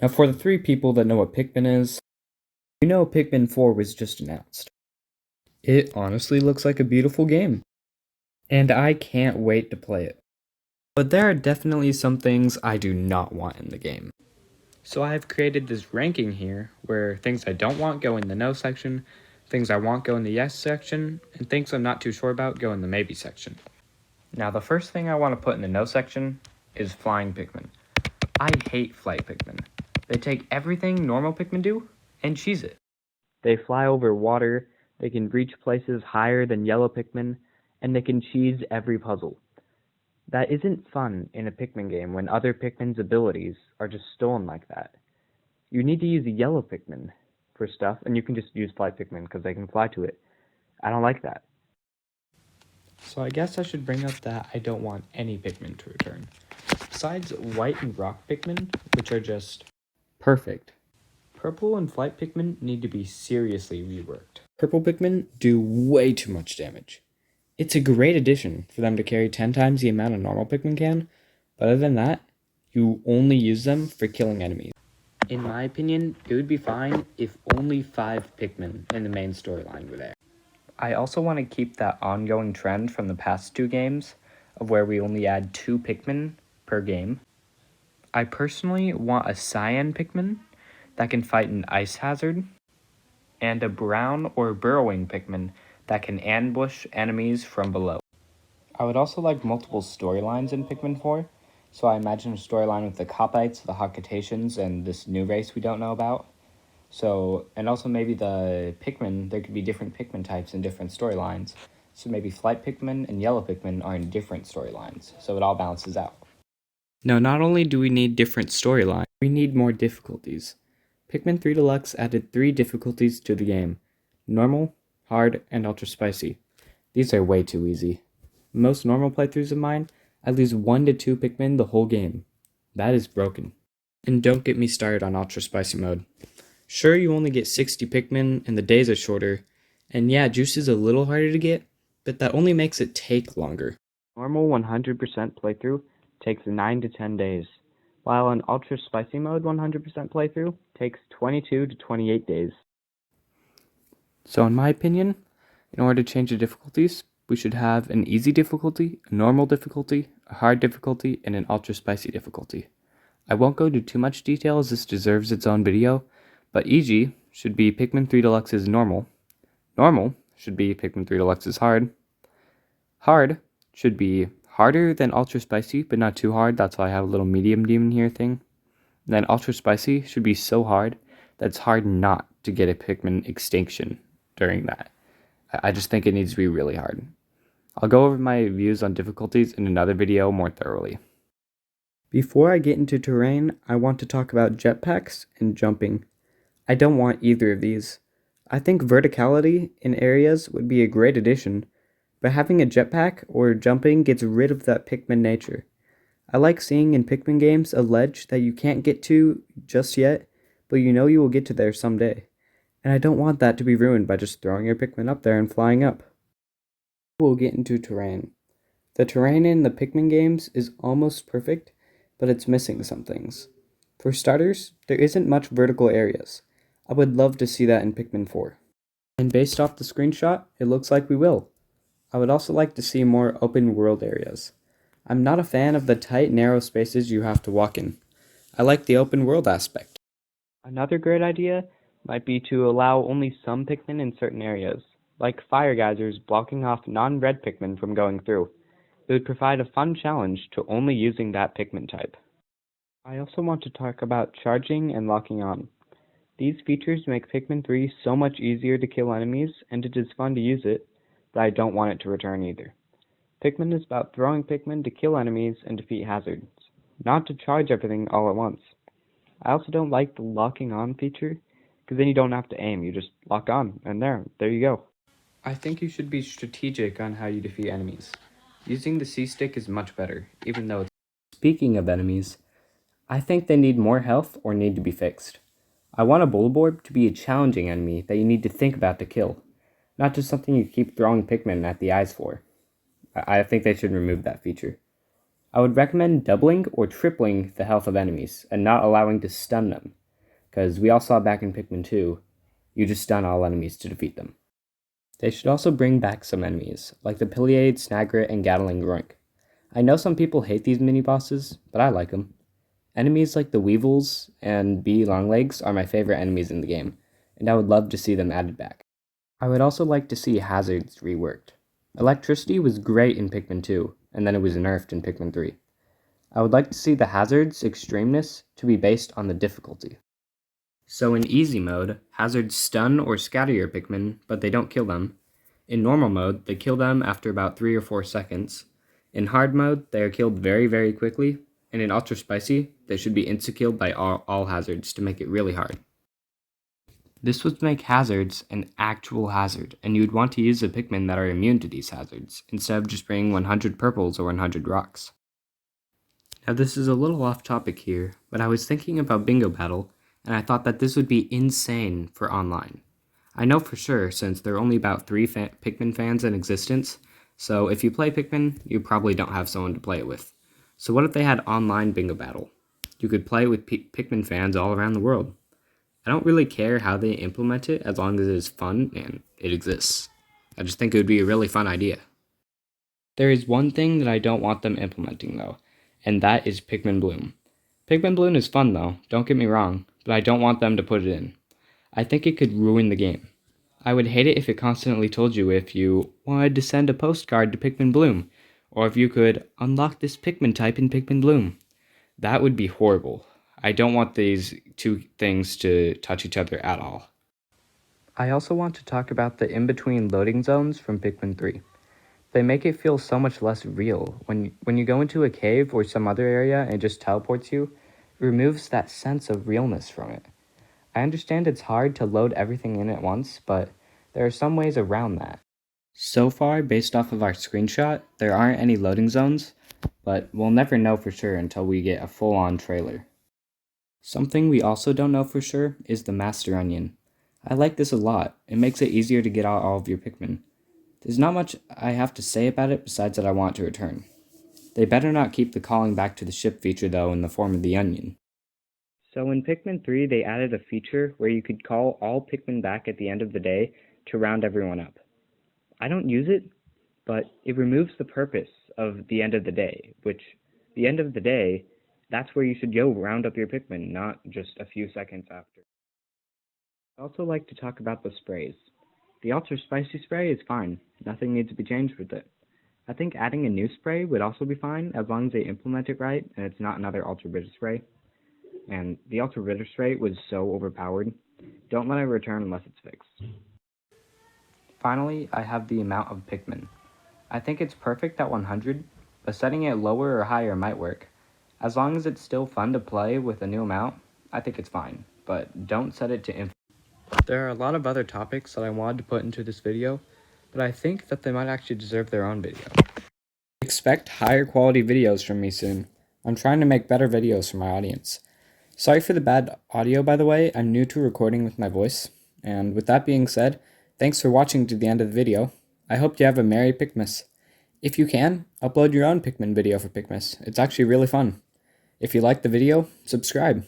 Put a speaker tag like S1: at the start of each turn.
S1: Now for the 3 people that know what Pikmin is, you know Pikmin 4 was just announced. It honestly looks like a beautiful game, and I can't wait to play it. But there are definitely some things I do not want in the game. So I've created this ranking here, where things I don't want go in the no section, things I want go in the yes section, and things I'm not too sure about go in the maybe section. Now the first thing I want to put in the no section is flying Pikmin. I hate flight Pikmin. They take everything normal Pikmin do and cheese it. They fly over water, they can reach places higher than yellow Pikmin, and they can cheese every puzzle. That isn't fun in a Pikmin game when other Pikmin's abilities are just stolen like that. You need to use yellow Pikmin for stuff, and you can just use flight Pikmin because they can fly to it. I don't like that. So I guess I should bring up that I don't want any Pikmin to return. Besides white and rock Pikmin, which are just perfect. Purple and flight Pikmin need to be seriously reworked. Purple Pikmin do way too much damage. It's a great addition for them to carry 10 times the amount a normal Pikmin can, but other than that, you only use them for killing enemies. In my opinion, it would be fine if only 5 Pikmin in the main storyline were there. I also want to keep that ongoing trend from the past 2 games of where we only add 2 Pikmin per game. I personally want a cyan Pikmin that can fight an ice hazard, and a brown or burrowing Pikmin that can ambush enemies from below. I would also like multiple storylines in Pikmin 4, so I imagine a storyline with the Copites, the Hockatations, and this new race we don't know about. So, and also maybe the Pikmin, there could be different Pikmin types in different storylines. So maybe Flight Pikmin and Yellow Pikmin are in different storylines, so it all balances out. Now, not only do we need different storylines, we need more difficulties. Pikmin 3 Deluxe added 3 difficulties to the game: normal, hard, and ultra spicy. These are way too easy. Most normal playthroughs of mine, I lose 1 to 2 Pikmin the whole game. That is broken. And don't get me started on ultra spicy mode. Sure, you only get 60 Pikmin and the days are shorter, and yeah, juice is a little harder to get, but that only makes it take longer. Normal 100% playthrough takes 9 to 10 days, while an ultra spicy mode 100% playthrough takes 22 to 28 days. So in my opinion, in order to change the difficulties, we should have an easy difficulty, a normal difficulty, a hard difficulty, and an ultra spicy difficulty. I won't go into too much detail as this deserves its own video, but easy should be Pikmin 3 Deluxe's normal. Normal should be Pikmin 3 Deluxe's hard. Hard should be harder than ultra spicy, but not too hard. That's why I have a little medium demon here thing. And then ultra spicy should be so hard that it's hard not to get a Pikmin extinction during that. I just think it needs to be really hard. I'll go over my views on difficulties in another video more thoroughly. Before I get into terrain, I want to talk about jetpacks and jumping. I don't want either of these. I think verticality in areas would be a great addition, but having a jetpack or jumping gets rid of that Pikmin nature. I like seeing in Pikmin games a ledge that you can't get to just yet, but you know you will get to there someday. And I don't want that to be ruined by just throwing your Pikmin up there and flying up. We'll get into terrain. The terrain in the Pikmin games is almost perfect, but it's missing some things. For starters, there isn't much vertical areas. I would love to see that in Pikmin 4. And based off the screenshot, it looks like we will. I would also like to see more open world areas. I'm not a fan of the tight, narrow spaces you have to walk in. I like the open world aspect. Another great idea might be to allow only some Pikmin in certain areas, like fire geysers blocking off non-red Pikmin from going through. It would provide a fun challenge to only using that Pikmin type. I also want to talk about charging and locking on. These features make Pikmin 3 so much easier to kill enemies, and it is fun to use it, but I don't want it to return either. Pikmin is about throwing Pikmin to kill enemies and defeat hazards, not to charge everything all at once. I also don't like the locking on feature, because then you don't have to aim, you just lock on, and there you go. I think you should be strategic on how you defeat enemies. Using the C-stick is much better, even though it's... Speaking of enemies, I think they need more health or need to be fixed. I want a Bulborb to be a challenging enemy that you need to think about to kill, not just something you keep throwing Pikmin at the eyes for. I think they should remove that feature. I would recommend doubling or tripling the health of enemies and not allowing to stun them, because we all saw back in Pikmin 2, you just stun all enemies to defeat them. They should also bring back some enemies, like the Pileade, Snagrit, and Gatling Groink. I know some people hate these mini-bosses, but I like them. Enemies like the Weevils and Bee Longlegs are my favorite enemies in the game, and I would love to see them added back. I would also like to see hazards reworked. Electricity was great in Pikmin 2, and then it was nerfed in Pikmin 3. I would like to see the hazards' extremeness to be based on the difficulty. So in easy mode, hazards stun or scatter your Pikmin, but they don't kill them. In normal mode, they kill them after about 3 or 4 seconds. In hard mode, they are killed very, very quickly, and in ultra spicy, they should be insta-killed by all hazards to make it really hard. This would make hazards an actual hazard, and you would want to use the Pikmin that are immune to these hazards, instead of just bringing 100 purples or 100 rocks. Now this is a little off topic here, but I was thinking about Bingo Battle, and I thought that this would be insane for online. I know for sure, since there are only about 3 Pikmin fans in existence, so if you play Pikmin, you probably don't have someone to play it with. So what if they had online Bingo Battle? You could play with Pikmin fans all around the world. I don't really care how they implement it as long as it is fun and it exists. I just think it would be a really fun idea. There is one thing that I don't want them implementing though, and that is Pikmin Bloom. Pikmin Bloom is fun though, don't get me wrong, but I don't want them to put it in. I think it could ruin the game. I would hate it if it constantly told you if you wanted to send a postcard to Pikmin Bloom, or if you could unlock this Pikmin type in Pikmin Bloom. That would be horrible. I don't want these two things to touch each other at all. I also want to talk about the in-between loading zones from Pikmin 3. They make it feel so much less real. When you go into a cave or some other area and it just teleports you, it removes that sense of realness from it. I understand it's hard to load everything in at once, but there are some ways around that. So far, based off of our screenshot, there aren't any loading zones, but we'll never know for sure until we get a full-on trailer. Something we also don't know for sure is the Master Onion. I like this a lot. It makes it easier to get out all of your Pikmin. There's not much I have to say about it besides that I want to return. They better not keep the calling back to the ship feature though in the form of the onion. So in Pikmin 3 they added a feature where you could call all Pikmin back at the end of the day to round everyone up. I don't use it, but it removes the purpose of the end of the day, which the end of the day, that's where you should go round up your Pikmin, not just a few seconds after. I'd also like to talk about the sprays. The Ultra Spicy spray is fine. Nothing needs to be changed with it. I think adding a new spray would also be fine as long as they implement it right and it's not another Ultra Bitter spray. And the Ultra Bitter spray was so overpowered. Don't let it return unless it's fixed. Finally, I have the amount of Pikmin. I think it's perfect at 100, but setting it lower or higher might work. As long as it's still fun to play with a new amount, I think it's fine, but don't set it to infinite. There are a lot of other topics that I wanted to put into this video, but I think that they might actually deserve their own video. Expect higher quality videos from me soon. I'm trying to make better videos for my audience. Sorry for the bad audio, by the way. I'm new to recording with my voice. And with that being said, thanks for watching to the end of the video. I hope you have a Merry Pikmas. If you can, upload your own Pikmin video for Pikmas. It's actually really fun. If you like the video, subscribe.